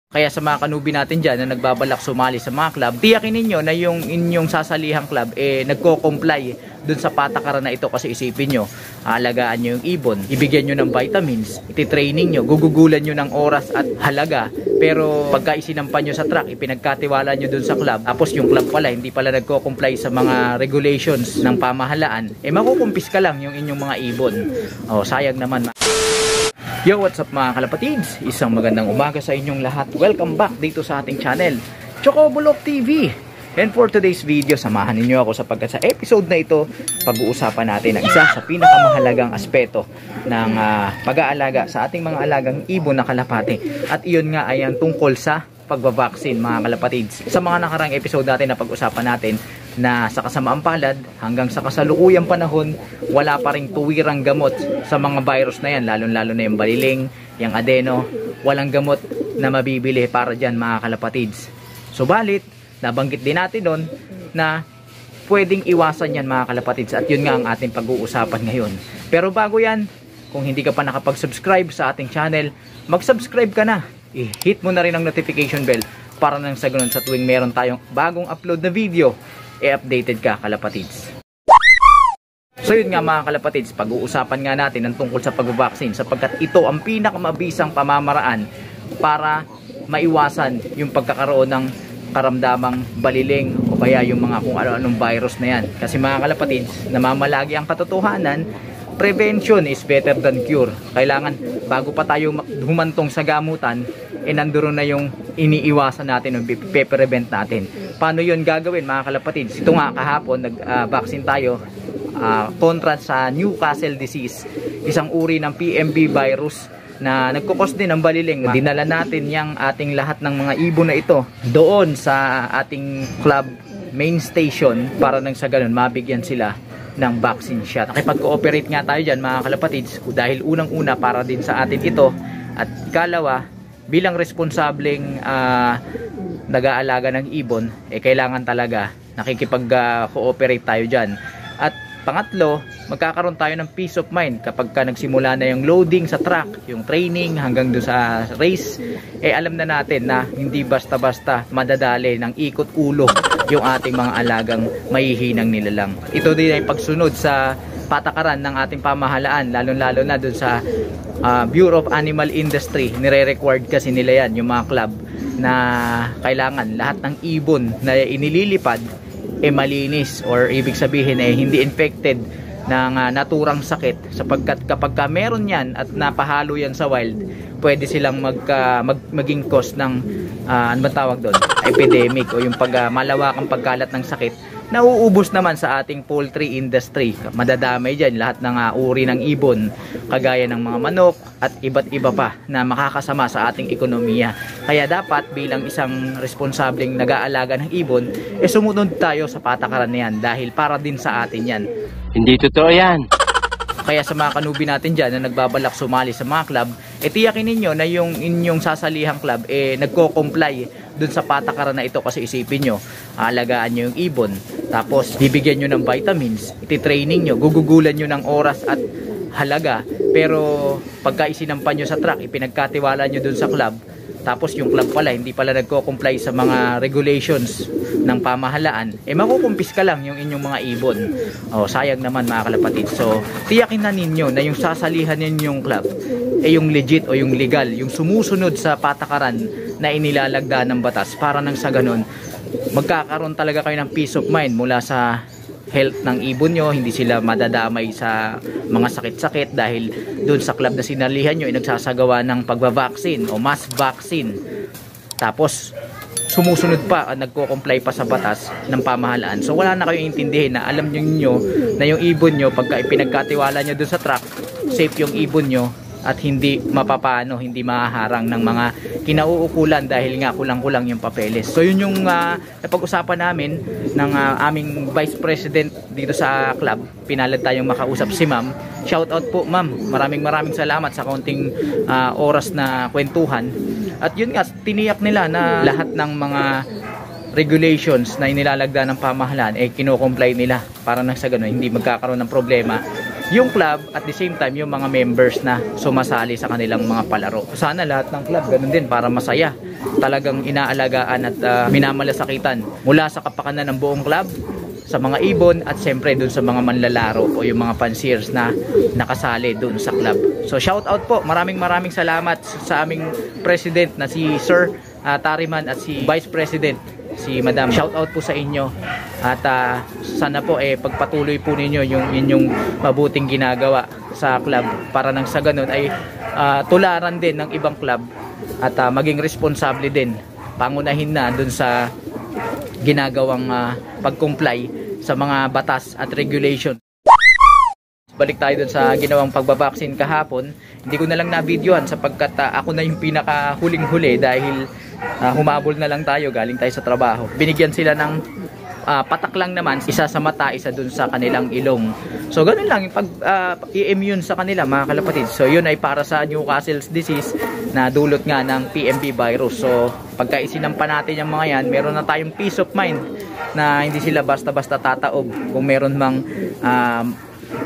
Kaya sa mga kanubi natin dyan na nagbabalak sumali sa mga club, tiyakin ninyo na yung inyong sasalihang club nagko-comply dun sa patakaran na ito, kasi isipin nyo, alagaan nyo yung ibon, ibigyan nyo ng vitamins, iti-training nyo, gugugulan nyo ng oras at halaga, pero pagka isinampan nyo sa truck, ipinagkatiwala nyo dun sa club, tapos yung club pala hindi pala nagko-comply sa mga regulations ng pamahalaan, makukumpis ka lang yung inyong mga ibon. Sayang naman. Yo, what's up mga kalapatids? Isang magandang umaga sa inyong lahat. Welcome back dito sa ating channel, Chocobulok TV. And for today's video, samahan niyo ako sapagkat sa episode na ito, pag-uusapan natin ang isa sa pinakamahalagang aspeto ng pag-aalaga sa ating mga alagang ibon na kalapati. At iyon nga ay ang tungkol sa pagbabaksin mga kalapatids. Sa mga nakarang episode natin na pag-usapan natin na sa kasamaang palad hanggang sa kasalukuyang panahon, wala pa ring tuwirang gamot sa mga virus na yan, lalo na yung baliling, yung adeno, walang gamot na mabibili para dyan mga kalapatids. Subalit, nabanggit din natin doon na pwedeng iwasan yan mga kalapatids, at yun nga ang ating pag-uusapan ngayon. Pero bago yan, kung hindi ka pa nakapag-subscribe sa ating channel, mag-subscribe ka na. I-hit mo na rin ang notification bell para nang sa ganun sa tuwing meron tayong bagong upload na video, updated ka kalapatids. So yun nga mga kalapatids, pag-uusapan nga natin ang tungkol sa pagbabaksin sapagkat ito ang pinakamabisang pamamaraan para maiwasan yung pagkakaroon ng karamdamang baliling o kaya yung mga kung ano-anong virus na yan. Kasi mga kalapatids, namamalagi ang katotohanan, prevention is better than cure. Kailangan bago pa tayo humantong sa gamutan, nandoon na yung iniiwasan natin o pe-prevent natin. Paano yun gagawin mga kalapatids? Ito nga kahapon nag-vaccine tayo kontra sa Newcastle disease, isang uri ng PMB virus na nagkukos din ng baliling. Dinala natin yung ating lahat ng mga ibon na ito doon sa ating club main station para nang sa ganun mabigyan sila ng vaccine shot. Nakipag-cooperate nga tayo dyan mga kalapatids dahil unang-una para din sa atin ito, at ikalawa bilang responsableng nag-aalaga ng ibon, kailangan talaga nakikipag-cooperate tayo dyan. At pangatlo, magkakaroon tayo ng peace of mind kapag nagsimula na yung loading sa truck, yung training hanggang doon sa race, alam na natin na hindi basta-basta madadali ng ikot ulo yung ating mga alagang mahihinang nilalang. Ito din ay pagsunod sa patakaran ng ating pamahalaan, lalo na doon sa Bureau of Animal Industry. Nire-required kasi nila yan, yung mga club, na kailangan lahat ng ibon na inililipad malinis, or ibig sabihin hindi infected ng naturang sakit, sapagkat kapag meron yan at napahalo yan sa wild, pwede silang maging cause ng ano ba tawag doon, epidemic, o yung malawakang pagkalat ng sakit na uubos naman sa ating poultry industry. Madadamay dyan lahat ng uri ng ibon, kagaya ng mga manok at iba't iba pa na makakasama sa ating ekonomiya. Kaya dapat bilang isang responsableng nag-aalaga ng ibon, sumunod tayo sa patakaran na yan dahil para din sa atin yan. Hindi totoo yan. Kaya sa mga kanubi natin dyan na nagbabalak sumali sa mga club, tiyakin ninyo na yung inyong sasalihang club nagko-comply dun sa patakaran na ito, kasi isipin nyo, alagaan nyo yung ibon, tapos bibigyan nyo ng vitamins, iti-training nyo, gugugulan nyo ng oras at halaga, pero pagka isinampan nyo sa truck, ipinagkatiwala nyo dun sa club, tapos yung club pala hindi pala nagko-comply sa mga regulations ng pamahalaan, makukumpis ka lang yung inyong mga ibon. Sayang naman mga kalapatid. So tiyakin na ninyo na yung sasalihan ninyong club yung legit o yung legal, yung sumusunod sa patakaran na inilalagda ng batas, para nang sa ganun magkakaroon talaga kayo ng peace of mind mula sa health ng ibon nyo. Hindi sila madadamay sa mga sakit-sakit dahil doon sa club na sinalihan nyo nagsasagawa ng pagbabaksin o mass vaccine, tapos sumusunod pa, nagko-comply pa sa batas ng pamahalaan. So wala na kayong intindihin na alam nyo na yung ibon nyo, pagka ipinagkatiwala nyo doon sa truck, safe yung ibon nyo at hindi mapapano, hindi mahaharang ng mga kinauukulan dahil nga kulang-kulang yung papeles. So yun yung napag-usapan namin ng aming Vice President dito sa club. Pinalad tayong makausap si ma'am. Shout out po ma'am, maraming salamat sa kaunting oras na kwentuhan. At yun nga, tiniyak nila na lahat ng mga regulations na inilalagda ng pamahalaan kino-comply nila para nang sa ganun hindi magkakaroon ng problema yung club at the same time yung mga members na sumasali sa kanilang mga palaro. Sana lahat ng club ganun din para masaya. Talagang inaalagaan at minamalasakitan mula sa kapakanan ng buong club, sa mga ibon at siyempre dun sa mga manlalaro o yung mga fanciers na nakasali dun sa club. So shout out po, maraming salamat sa aming president na si Sir Tariman at si Vice President si Madam. Shout out po sa inyo at sana po pagpatuloy po ninyo yung inyong mabuting ginagawa sa club para nang sa ganun ay tularan din ng ibang club at maging responsable din, pangunahin na dun sa ginagawang pag-comply sa mga batas at regulation. Balik tayo dun sa ginawang pagbabaksin kahapon. Hindi ko na lang na-videoan sapagkat ako na yung pinaka huling-huli dahil humabol na lang tayo, galing tayo sa trabaho. Binigyan sila ng patak lang naman, isa sa mata, isa dun sa kanilang ilong. So ganun lang yung pag-immune sa kanila mga kalapatid. So yun ay para sa Newcastle's disease na dulot nga ng PMP virus. So pagka isinampa natin yung mga yan, meron na tayong peace of mind na hindi sila basta-basta tataob kung meron mang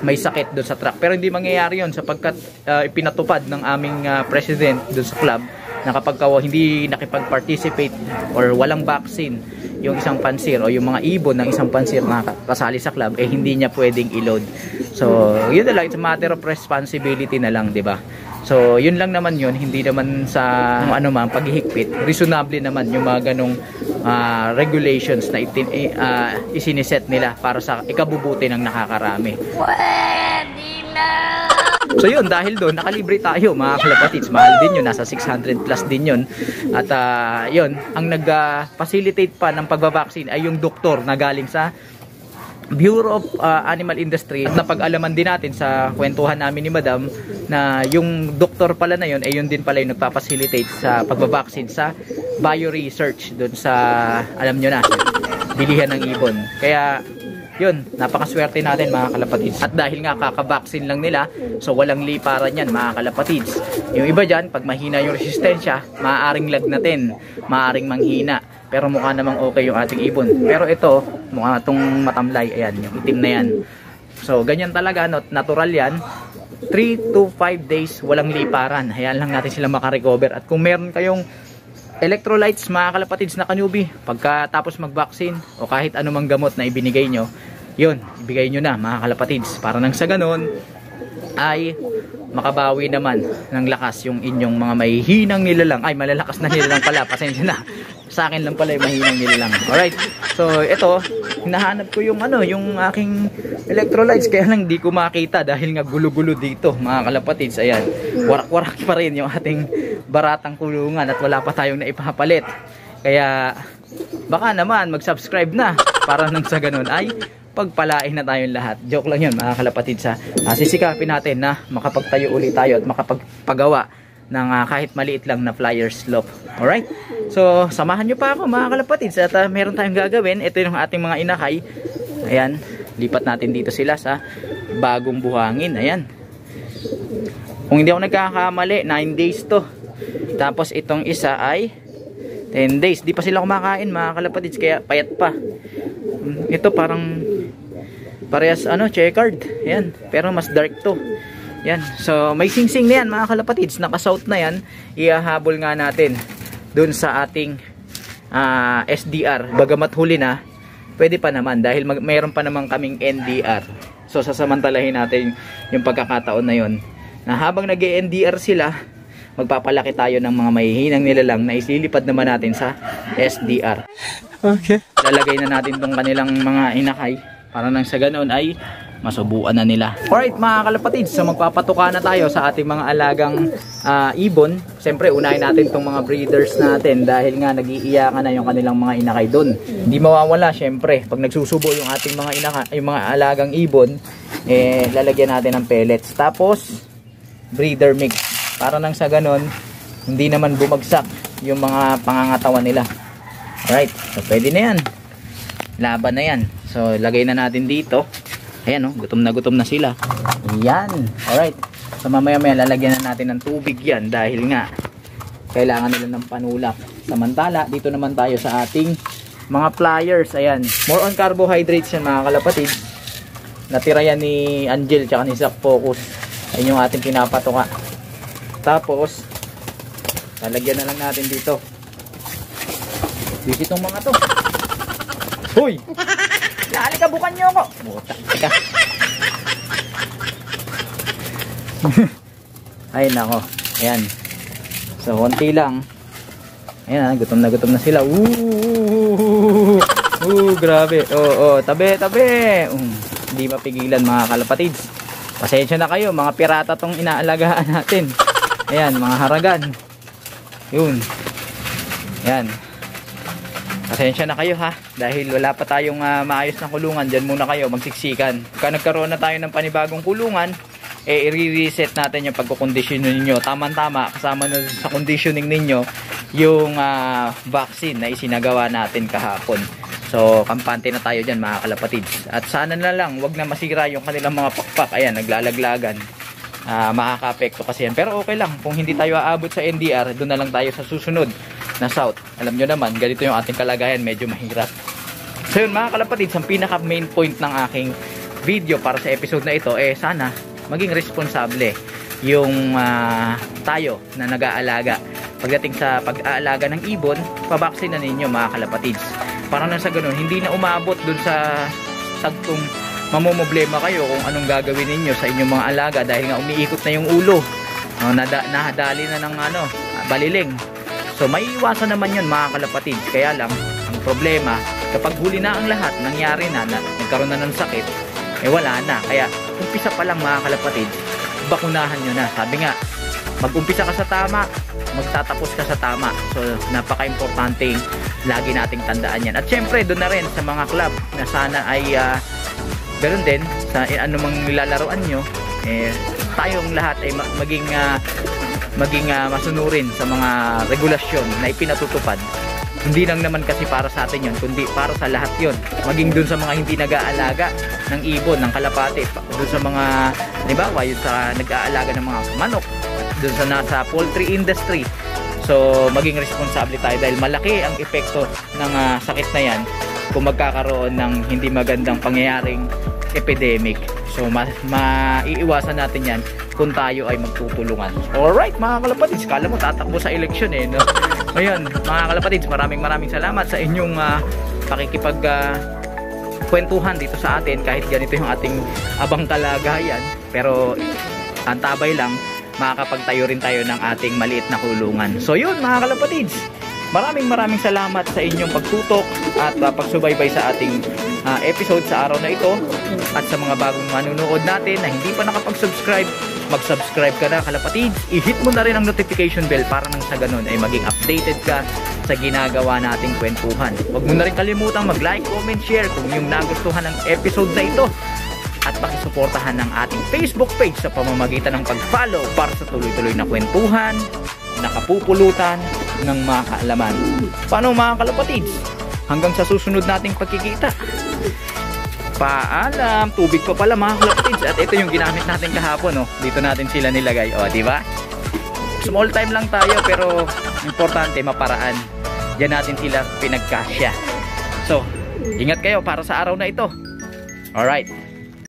may sakit doon sa truck. Pero hindi mangyayari yun sapagkat ipinatupad ng aming president doon sa club na kapag hindi nakipag-participate or walang vaccine yung isang pansir o yung mga ibon ng isang pansir na kasali sa club, hindi niya pwedeng i-load. So yun na lang, it's a matter of responsibility na lang, di ba? So yun lang naman yun, hindi naman sa ano man paghihigpit. Reasonable naman yung mga ganong regulations na isiniset nila para sa ikabubuti ng nakakarami. So yun, dahil doon nakalibre tayo mga kalapatids. Mahal din yun, nasa 600 plus din yun. At yun, ang nag-facilitate pa ng pagbabaksin ay yung doktor na galing sa Bureau of Animal Industry. At napag-alaman din natin sa kwentuhan namin ni Madam na yung doktor pala na yun ay yun din pala yung nagpa-facilitate sa pagbabaksin sa bio-research doon sa, alam nyo na, bilihan ng ibon. Kaya yun, napakaswerte natin mga kalapatids. At dahil nga kakabaksin lang nila, so walang liparan yan mga kalapatids. Yung iba dyan, pag mahina yung resistensya, maaaring lagnatin, maaaring manghina. Pero mukha namang okay yung ating ibon. Pero ito, mukha itong matamlay, ayan, yung itim na yan. So ganyan talaga, natural yan. 3 to 5 days, walang liparan. Hayaan lang natin sila makarecover. At kung meron kayong electrolytes mga kalapatids na kanubi, pagkatapos mag-vaccine o kahit anumang gamot na ibinigay nyo, yun, ibigay nyo na mga kalapatids para nang sa ganon ay makabawi naman ng lakas yung inyong mga mahihinang nilalang. Ay, malalakas na nilalang pala, pasensya na, sa akin lang pala yung mahihinang nilalang. Alright, so ito, hinahanap ko yung yung aking electrolytes, kaya lang di ko makita dahil nga gulo-gulo dito mga kalapatids. Ayan, warak-warak pa rin yung ating baratang kulungan at wala pa tayong naipapalit. Kaya baka naman mag-subscribe na para nang sa ganun ay pagpalain na tayong lahat. Joke lang yun mga kalapatids. Sisikapin natin na makapagtayo ulit tayo at makapagpagawa ng kahit maliit lang na flyer slope. Alright? So samahan nyo pa ako mga kalapatids at meron tayong gagawin. Ito yung ating mga inakay. Ayan, lipat natin dito sila sa bagong buhangin. Ayan, kung hindi ako nagkakamali, 9 days to. Tapos itong isa ay 10 days. Di pa sila kumakain mga kalapatids, kaya payat pa. Ito parang parehas checkered. Ayan, pero mas dark to. Yan, so may singsing na yan mga kalapatids. Naka-south na yan. Ihahabol nga natin dun sa ating SDR. Bagamat huli na, pwede pa naman dahil mayroon pa naman kaming NDR. So sasamantalahin natin yung pagkakataon na yon na habang nag-NDR sila, magpapalaki tayo ng mga mahihinang nilalang na isilipad naman natin sa SDR. Okay. Lalagay na natin tong kanilang mga inakay para nang sa ganoon ay masubuan na nila. Alright mga kalapatids, so magpapatuka na tayo sa ating mga alagang ibon. Siyempre unahin natin tong mga breeders natin dahil nga nag-iiyakan na yung kanilang mga inakay doon. Hindi mawawala siyempre pag nagsusubo yung ating mga yung mga alagang ibon, lalagyan natin ng pellets. Tapos breeder mix para nang sa ganon hindi naman bumagsak yung mga pangangatawan nila. Alright, so pwede na yan, laban na yan. So lagay na natin dito. Ayan gutom na sila. Yan, alright. So mamaya lalagyan na natin ng tubig yan dahil nga kailangan nila ng panulak. Samantala dito naman tayo sa ating mga pliers. Ayan, more on carbohydrates yan mga kalapatid. Natira yan ni Angel tsaka ni Zach Focus. Ayun yung ating pinapatoka. Tapos lalagyan na lang natin dito. Dito itong mga to. Hoy! Naalikabukan nyo ako. Buta. Teka. Ay nako. Ayan. So konti lang. Ayan, gutom na sila. Grabe. Tabi. Hindi mapigilan mga kalapatids. Pasensya na kayo, mga pirata tong inaalagaan natin. Ayan, mga haragan. Yun. Ayan. Pasensya na kayo ha, dahil wala pa tayong maayos na kulungan. Diyan muna kayo magsiksikan. Kaya nagkaroon na tayo ng panibagong kulungan, i-reset natin yung pagkukondisyon ninyo. Tama-tama, kasama na sa conditioning ninyo yung vaccine na isinagawa natin kahapon. So, kampante na tayo dyan mga kalapatids. At sana na lang, wag na masira yung kanilang mga pakpak. Ayan, naglalaglagan. Makaka-apekto kasi yan. Pero okay lang, kung hindi tayo aabot sa NDR, doon na lang tayo sa susunod na south. Alam nyo naman, ganito yung ating kalagayan, medyo mahirap. So yun mga kalapatids, ang pinaka main point ng aking video para sa episode na ito, sana maging responsable yung tayo na nag-aalaga. Pagdating sa pag-aalaga ng ibon, pabaksin na ninyo mga kalapatids. Para na sa ganun, hindi na umabot dun sa tagtong mamomoblema kayo kung anong gagawin ninyo sa inyong mga alaga dahil nga umiikot na yung ulo. Nahadali na ng baliling. So may iwasan naman yun mga kalapatids. Kaya lang, ang problema, kapag huli na ang lahat, nangyari na, nagkaroon na ng sakit, wala na. Kaya umpisa pa lang mga kalapatids, bakunahan nyo na. Sabi nga, mag-umpisa ka sa tama, magtatapos ka sa tama. So napaka-importante lagi nating tandaan yan. At syempre doon na rin sa mga club na sana ay ganoon din sa anumang nilalaroan nyo, tayong lahat ay maging masunurin sa mga regulasyon na ipinatutupad. Hindi lang naman kasi para sa atin yun, kundi para sa lahat yun. Maging dun sa mga hindi nag-aalaga ng ibon, ng kalapate, dun sa mga, halimbawa, yung sa nag-aalaga ng mga manok, dun sa nasa poultry industry. So maging responsable tayo dahil malaki ang epekto ng sakit na yan kung magkakaroon ng hindi magandang pangyayaring epidemic. So maiiwasan natin yan kung tayo ay magtutulungan. Alright mga kalapatids, kala mo tatakbo sa eleksyon no? Ayun mga kalapatids, maraming salamat sa inyong pakikipag kwentuhan dito sa atin kahit ganito yung ating abang kalagayan. Pero antabay lang, makakapagtayo rin tayo ng ating maliit na kulungan. So yun mga kalapatids, maraming salamat sa inyong pagtutok at pagsubaybay sa ating episode sa araw na ito. At sa mga bagong manunood natin na hindi pa nakapag-subscribe, mag-subscribe ka na kalapatids. I-hit mo na rin ang notification bell para nang sa ganun ay maging updated ka sa ginagawa nating kwentuhan. Huwag mo na rin kalimutang mag-like, comment, share kung yung nagustuhan ng episode na ito. At pakisuportahan ng ating Facebook page sa pamamagitan ng pag-follow para sa tuloy-tuloy na kwentuhan, nakapupulutan ng mga kaalaman. Paano mga kalapatids? Hanggang sa susunod nating pagkikita. Paalam, tubig pa pala mga kalapatids. At ito yung ginamit natin kahapon, dito natin sila nilagay, di ba? Small time lang tayo pero importante maparaan. Diyan natin sila pinagkasya. So, ingat kayo para sa araw na ito. Alright.